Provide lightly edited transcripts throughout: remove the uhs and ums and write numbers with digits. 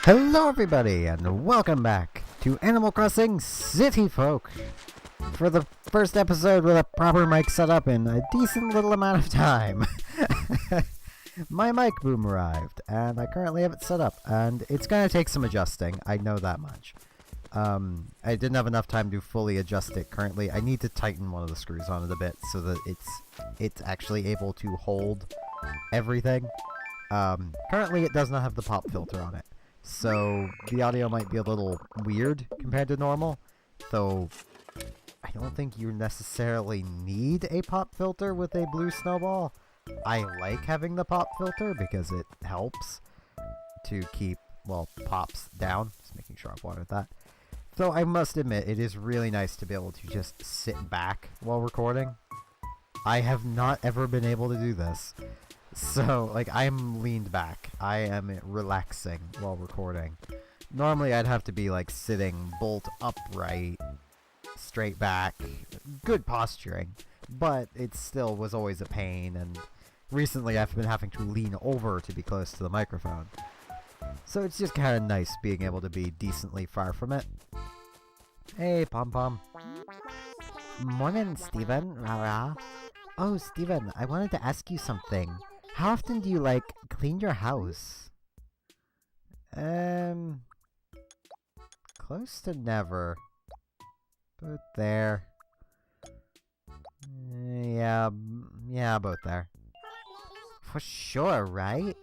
Hello everybody, and welcome back to Animal Crossing City Folk for the first episode with a proper mic set up in a decent little amount of time. My mic boom arrived, and I currently have it set up, and it's going to take some adjusting, I know that much. I didn't have enough time to fully adjust it currently. I need to tighten one of the screws on it a bit so that it's actually able to hold everything. Currently it does not have the pop filter on it, so the audio might be a little weird compared to normal, though I don't think you necessarily need a pop filter with a blue snowball. I like having the pop filter because it helps to keep, well, pops down. Just making sure I've watered that. Though I must admit, it is really nice to be able to just sit back while recording. I have not ever been able to do this. So, like, I'm leaned back. I am relaxing while recording. Normally, I'd have to be, like, sitting bolt upright, straight back, good posturing. But it still was always a pain, and recently I've been having to lean over to be close to the microphone. So it's just kind of nice being able to be decently far from it. Hey, Pom-Pom. Morning, Steven. Rah-rah. Oh, Steven, I wanted to ask you something. How often do you, like, clean your house? Close to never. About there. Yeah, about there. For sure, right?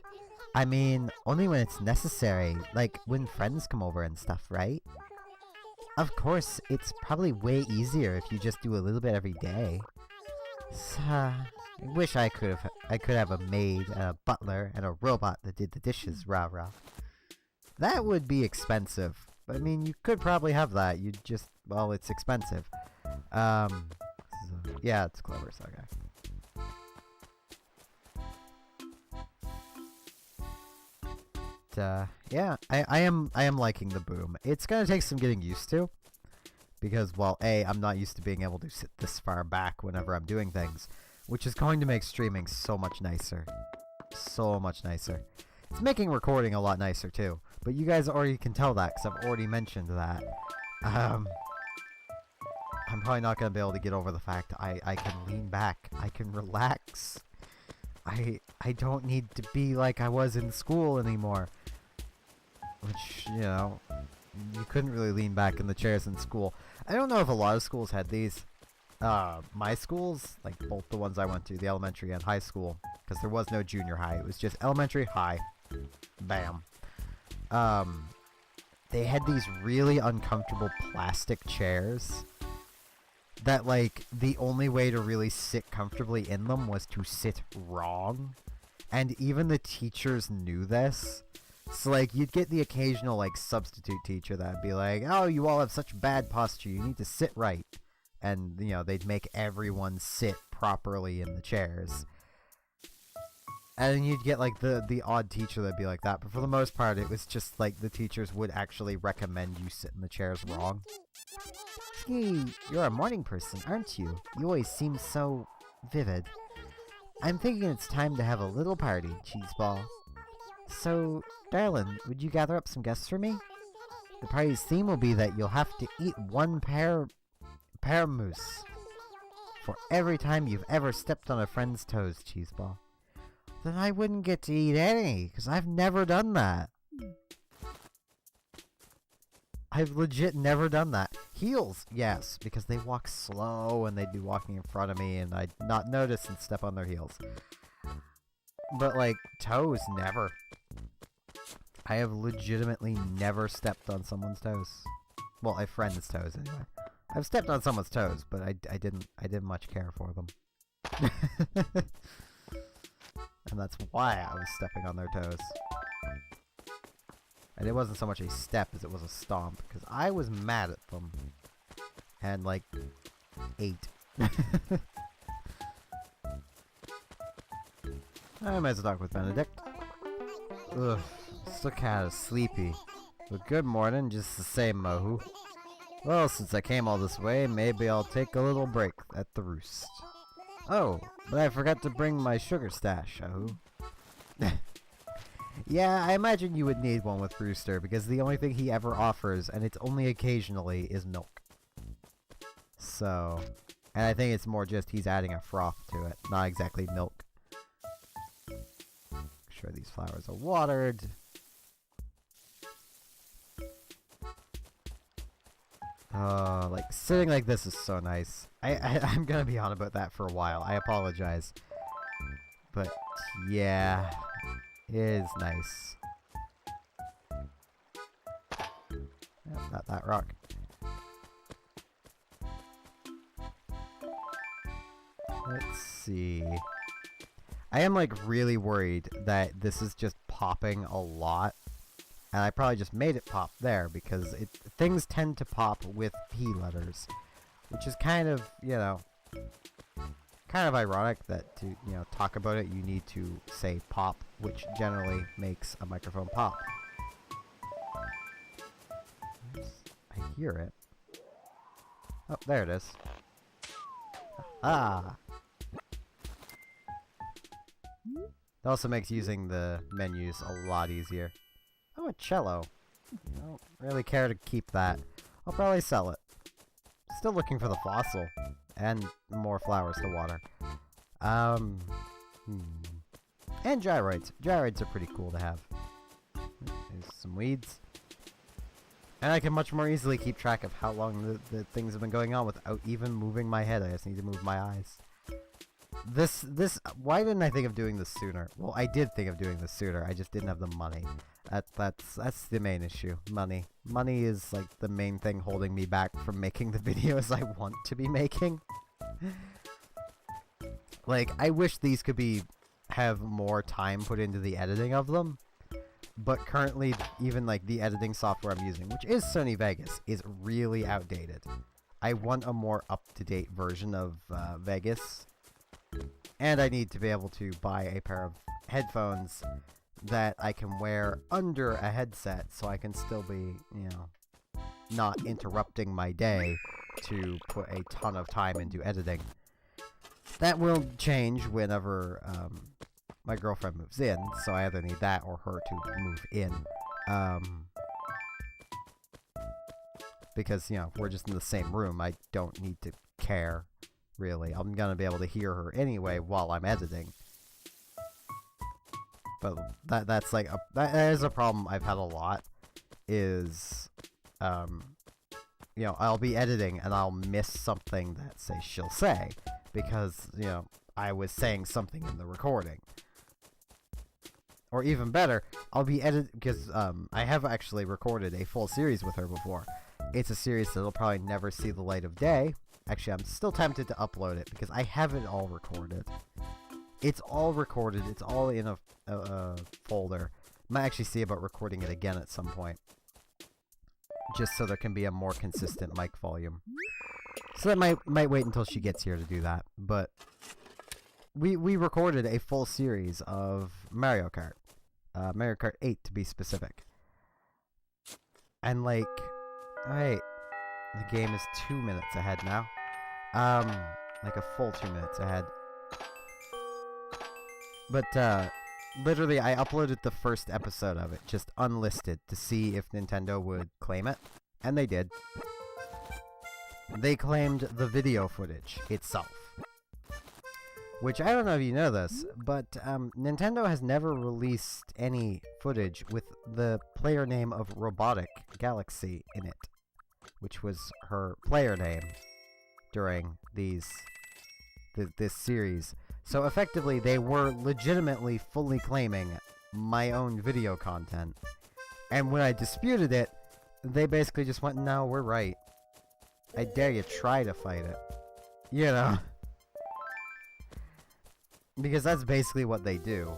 I mean, only when it's necessary, like when friends come over and stuff, right? Of course, it's probably way easier if you just do a little bit every day. I wish I could have a maid and a butler and a robot that did the dishes, rah-rah. That would be expensive. But I mean, you could probably have that. You just, well, it's expensive. So, yeah, it's clever, so okay. Yeah, I am liking the boom. It's gonna take some getting used to. Because, well, A, I'm not used to being able to sit this far back whenever I'm doing things, which is going to make streaming so much nicer. So much nicer. It's making recording a lot nicer, too. But you guys already can tell that, because I've already mentioned that. I'm probably not going to be able to get over the fact I can lean back. I can relax. I don't need to be like I was in school anymore. Which, you know, you couldn't really lean back in the chairs in school. I don't know if a lot of schools had these. My schools, like both the ones I went to, the elementary and high school, because there was no junior high. It was just elementary, high. Bam. They had these really uncomfortable plastic chairs that, like, the only way to really sit comfortably in them was to sit wrong. And even the teachers knew this. So, like, you'd get the occasional, like, substitute teacher that'd be like, oh, you all have such bad posture, you need to sit right. And, you know, they'd make everyone sit properly in the chairs. And then you'd get, like, the odd teacher that'd be like that. But for the most part, it was just, like, the teachers would actually recommend you sit in the chairs wrong. Hey, you're a morning person, aren't you? You always seem so vivid. I'm thinking it's time to have a little party, Cheeseball. So, darling, would you gather up some guests for me? The party's theme will be that you'll have to eat one pear mousse for every time you've ever stepped on a friend's toes, Cheeseball. Then I wouldn't get to eat any, because I've never done that. I've legit never done that. Heels, yes, because they walk slow and they'd be walking in front of me and I'd not notice and step on their heels. But, like, toes, never. I have legitimately never stepped on someone's toes. Well, a friend's toes, anyway. I've stepped on someone's toes, but I didn't much care for them. And that's why I was stepping on their toes. And it wasn't so much a step as it was a stomp, because I was mad at them. And, like, ate. I might talk with Benedict. Ugh, still kinda sleepy. But good morning, just the same, Mohu. Well, since I came all this way, maybe I'll take a little break at the roost. Oh, but I forgot to bring my sugar stash, Ahu. Yeah, I imagine you would need one with Brewster, because the only thing he ever offers, and it's only occasionally, is milk. So, and I think it's more just he's adding a froth to it, not exactly milk. Make sure these flowers are watered. Like, sitting like this is so nice. I'm gonna be on about that for a while. I apologize. But, yeah, it is nice. Oh, not that rock. Let's see. I am, like, really worried that this is just popping a lot. And I probably just made it pop there because things tend to pop with P letters, which is kind of, you know, kind of ironic that to, you know, talk about it you need to say pop, which generally makes a microphone pop. I hear it. Oh, there it is. Ah! It also makes using the menus a lot easier. Oh, a cello. I don't really care to keep that. I'll probably sell it. Still looking for the fossil. And more flowers to water. And gyroids. Gyroids are pretty cool to have. There's some weeds. And I can much more easily keep track of how long the things have been going on without even moving my head. I just need to move my eyes. Why didn't I think of doing this sooner? Well, I did think of doing this sooner, I just didn't have the money. That's the main issue. Money. Money is, like, the main thing holding me back from making the videos I want to be making. Like, I wish these could have more time put into the editing of them. But currently, even, like, the editing software I'm using, which is Sony Vegas, is really outdated. I want a more up-to-date version of Vegas. And I need to be able to buy a pair of headphones that I can wear under a headset so I can still be, you know, not interrupting my day to put a ton of time into editing. That will change whenever my girlfriend moves in, so I either need that or her to move in. Because, you know, if we're just in the same room, I don't need to care. Really, I'm gonna be able to hear her anyway while I'm editing. But that's like that is a problem I've had a lot. Is, you know, I'll be editing and I'll miss something that she'll say because, you know, I was saying something in the recording. Or even better, I'll be because I have actually recorded a full series with her before. It's a series that'll probably never see the light of day. Actually, I'm still tempted to upload it because I have it all recorded. It's all recorded. It's all in a folder. Might actually see about recording it again at some point. Just so there can be a more consistent mic volume. So that might wait until she gets here to do that. But we recorded a full series of Mario Kart. Mario Kart 8 to be specific. And like, alright, the game is 2 minutes ahead now. Like a full 2 minutes ahead. But, literally, I uploaded the first episode of it, just unlisted, to see if Nintendo would claim it. And they did. They claimed the video footage itself. Which, I don't know if you know this, but, Nintendo has never released any footage with the player name of Robotic Galaxy in it. Which was her player name during this series. So effectively, they were legitimately fully claiming my own video content. And when I disputed it, they basically just went, no, we're right. I dare you try to fight it. You know? Because that's basically what they do.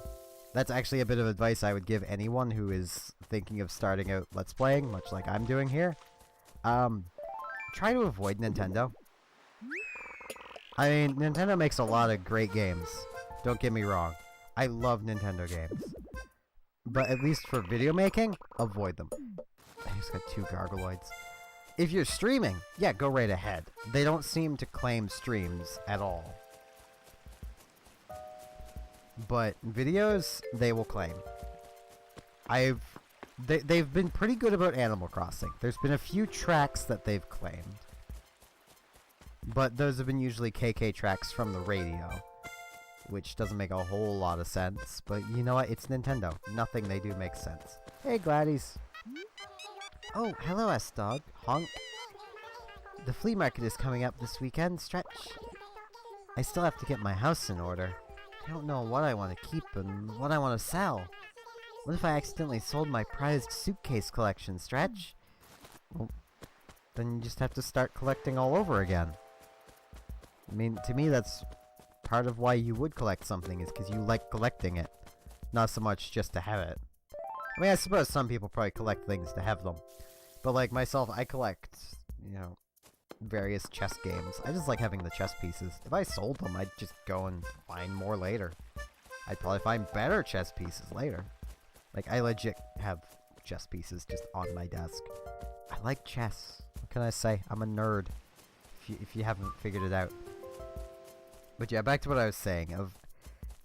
That's actually a bit of advice I would give anyone who is thinking of starting out Let's Playing, much like I'm doing here. Try to avoid Nintendo. I mean, Nintendo makes a lot of great games. Don't get me wrong. I love Nintendo games. But at least for video making, avoid them. I just got 2 Gargoloids. If you're streaming, yeah, go right ahead. They don't seem to claim streams at all. But videos, they will claim. They've been pretty good about Animal Crossing. There's been a few tracks that they've claimed. But those have been usually KK tracks from the radio. Which doesn't make a whole lot of sense. But you know what? It's Nintendo. Nothing they do makes sense. Hey, Gladys. Oh, hello, S-Dog. Honk. The flea market is coming up this weekend, Stretch. I still have to get my house in order. I don't know what I want to keep and what I want to sell. What if I accidentally sold my prized suitcase collection, Stretch? Well, then you just have to start collecting all over again. I mean, to me that's part of why you would collect something, is because you like collecting it. Not so much just to have it. I mean, I suppose some people probably collect things to have them. But like myself, I collect, you know, various chess games. I just like having the chess pieces. If I sold them, I'd just go and find more later. I'd probably find better chess pieces later. Like, I legit have chess pieces just on my desk. I like chess. What can I say? I'm a nerd. If you haven't figured it out. But yeah, back to what I was saying.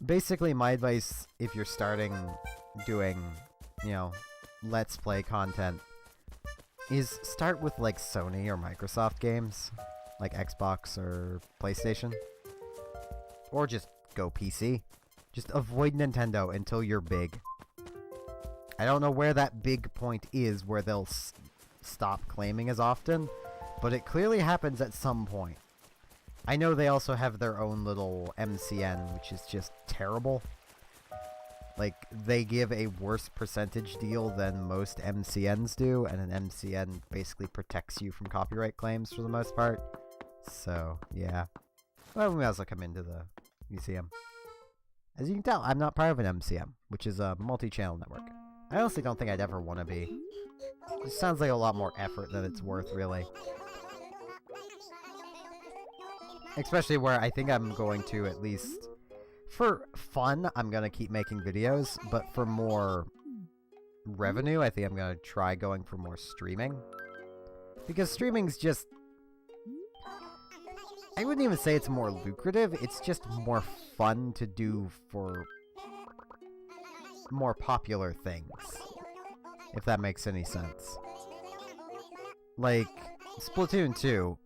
Basically, my advice, if you're starting doing, you know, Let's Play content, is start with, like, Sony or Microsoft games. Like Xbox or PlayStation. Or just go PC. Just avoid Nintendo until you're big. I don't know where that big point is where they'll stop claiming as often, but it clearly happens at some point. I know they also have their own little MCN, which is just terrible. Like, they give a worse percentage deal than most MCNs do, and an MCN basically protects you from copyright claims for the most part. So, yeah. Well, we might as well come into the museum. As you can tell, I'm not part of an MCM, which is a multi-channel network. I honestly don't think I'd ever want to be. It sounds like a lot more effort than it's worth, really. Especially where I think I'm going to, at least for fun, I'm going to keep making videos, but for more revenue, I think I'm going to try going for more streaming. Because streaming's just... I wouldn't even say it's more lucrative, it's just more fun to do for more popular things, if that makes any sense. Like, Splatoon 2,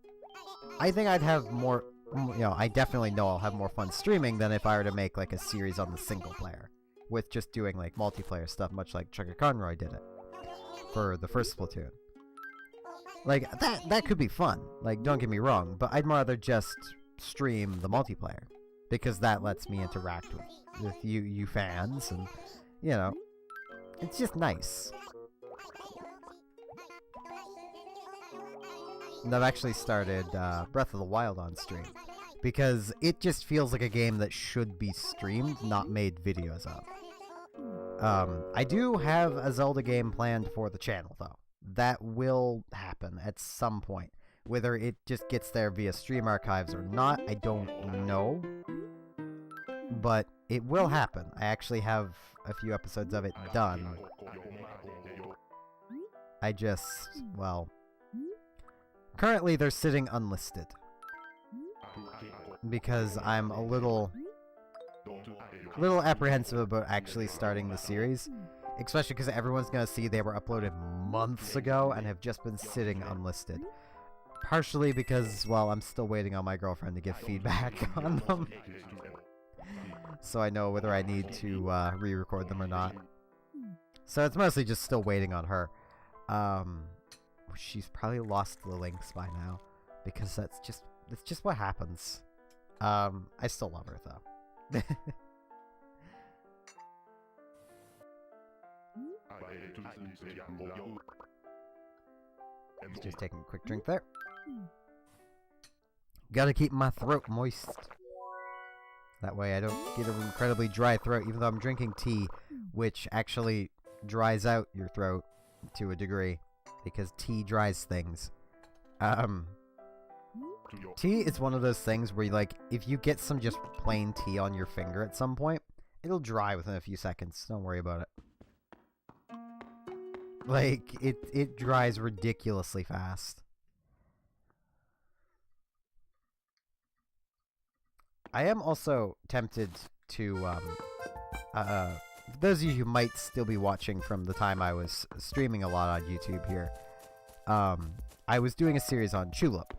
I think I'd have more, you know, I definitely know I'll have more fun streaming than if I were to make, like, a series on the single player, with just doing, like, multiplayer stuff, much like Chucker Conroy did it, for the first Splatoon. Like, that could be fun, like, don't get me wrong, but I'd rather just stream the multiplayer, because that lets me interact with you fans, and, you know, it's just nice. And I've actually started Breath of the Wild on stream, because it just feels like a game that should be streamed, not made videos of. I do have a Zelda game planned for the channel, though. That will happen at some point. Whether it just gets there via Stream Archives or not, I don't know. But it will happen. I actually have a few episodes of it done. I just, well... Currently they're sitting unlisted. Because I'm a little apprehensive about actually starting the series. Especially because everyone's going to see they were uploaded months ago and have just been sitting unlisted. Partially because, well, I'm still waiting on my girlfriend to give feedback on them. So I know whether I need to re-record them or not. So it's mostly just still waiting on her. She's probably lost the links by now. Because that's just what happens. I still love her, though. Just taking a quick drink there. Gotta keep my throat moist. That way I don't get an incredibly dry throat, even though I'm drinking tea, which actually dries out your throat to a degree, because tea dries things. Tea is one of those things where, like, if you get some just plain tea on your finger at some point, It'll dry within a few seconds. Don't worry about it. Like, it dries ridiculously fast. I am also tempted to, for those of you who might still be watching from the time I was streaming a lot on YouTube here, I was doing a series on Chulip,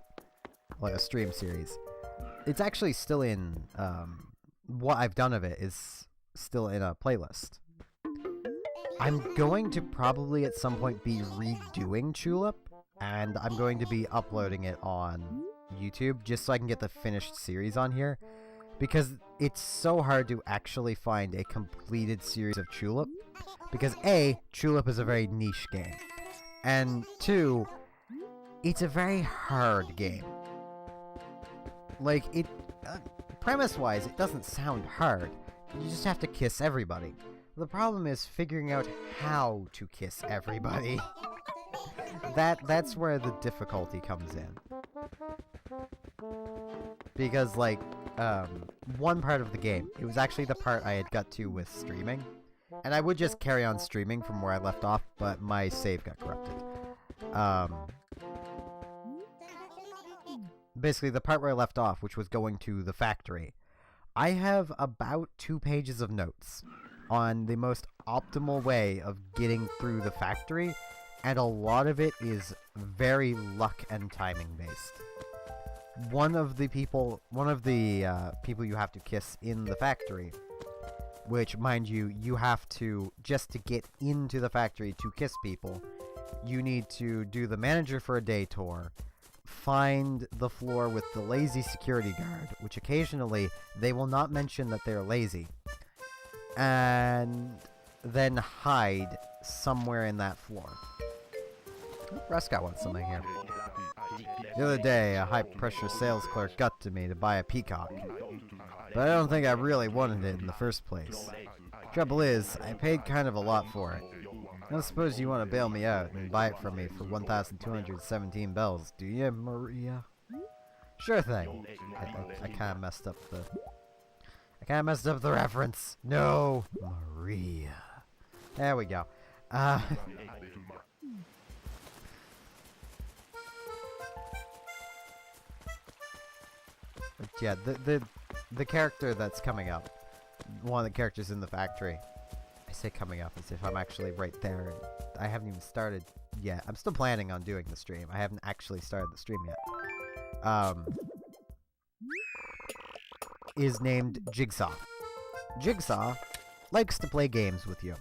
like a stream series. It's actually still in, what I've done of it is still in a playlist. I'm going to probably at some point be redoing Chulip, and I'm going to be uploading it on YouTube just so I can get the finished series on here, because it's so hard to actually find a completed series of Chulip, because A, Chulip is a very niche game, and 2, it's a very hard game. Like, it, premise-wise, it doesn't sound hard. You just have to kiss everybody. The problem is figuring out how to kiss everybody. That's where the difficulty comes in. Because, like, one part of the game, it was actually the part I had got to with streaming. And I would just carry on streaming from where I left off, but my save got corrupted. Basically, the part where I left off, which was going to the factory, I have about 2 pages of notes on the most optimal way of getting through the factory, and a lot of it is very luck and timing based. One of the people you have to kiss in the factory, which, mind you, you have to, just to get into the factory to kiss people, you need to do the manager for a day tour, find the floor with the lazy security guard, which occasionally they will not mention that they're lazy, and then hide somewhere in that floor. Rescott wants something here. The other day, a high-pressure sales clerk got to me to buy a peacock, but I don't think I really wanted it in the first place. Trouble is, I paid kind of a lot for it. I don't suppose you want to bail me out and buy it from me for 1,217 bells, do you, Maria? Sure thing. I kind of messed up the reference. No, Maria. There we go. Yeah, the character that's coming up, one of the characters in the factory, I say coming up as if I'm actually right there, and I haven't even started yet. I'm still planning on doing the stream. I haven't actually started the stream yet. Is named Jigsaw. Jigsaw likes to play games with you,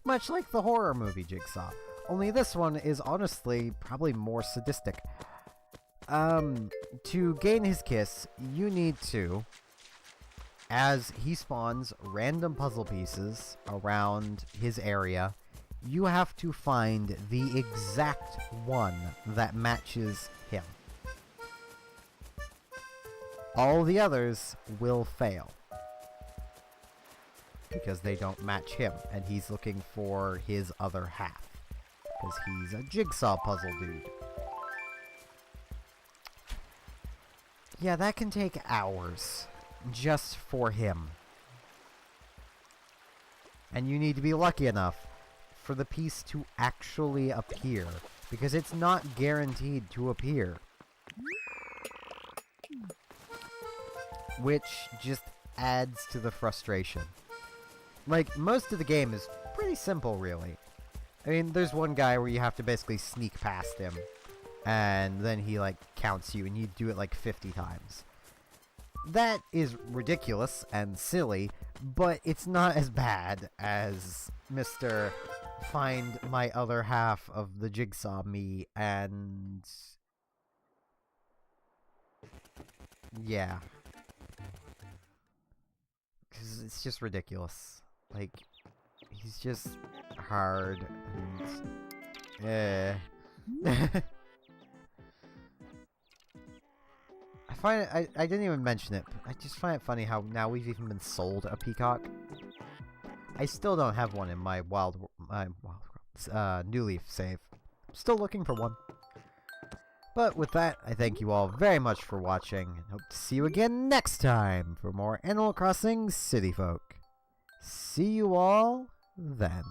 much like the horror movie Jigsaw, only this one is honestly probably more sadistic. To gain his kiss, you need to, as he spawns random puzzle pieces around his area, you have to find the exact one that matches him. All the others will fail, because they don't match him, and he's looking for his other half, because he's a jigsaw puzzle dude. Yeah, that can take hours, just for him. And you need to be lucky enough for the piece to actually appear, because it's not guaranteed to appear. Which just adds to the frustration. Like, most of the game is pretty simple, really. I mean, there's one guy where you have to basically sneak past him, and then he, like, counts you, and you do it, like, 50 times. That is ridiculous and silly, but it's not as bad as Mr. Find my other half of the jigsaw me, and... yeah. Because it's just ridiculous. Like, he's just hard, and... I find it, I didn't even mention it, but I just find it funny how now we've even been sold a peacock. I still don't have one in my New Leaf save. I'm still looking for one. But with that, I thank you all very much for watching, and hope to see you again next time for more Animal Crossing City Folk. See you all then.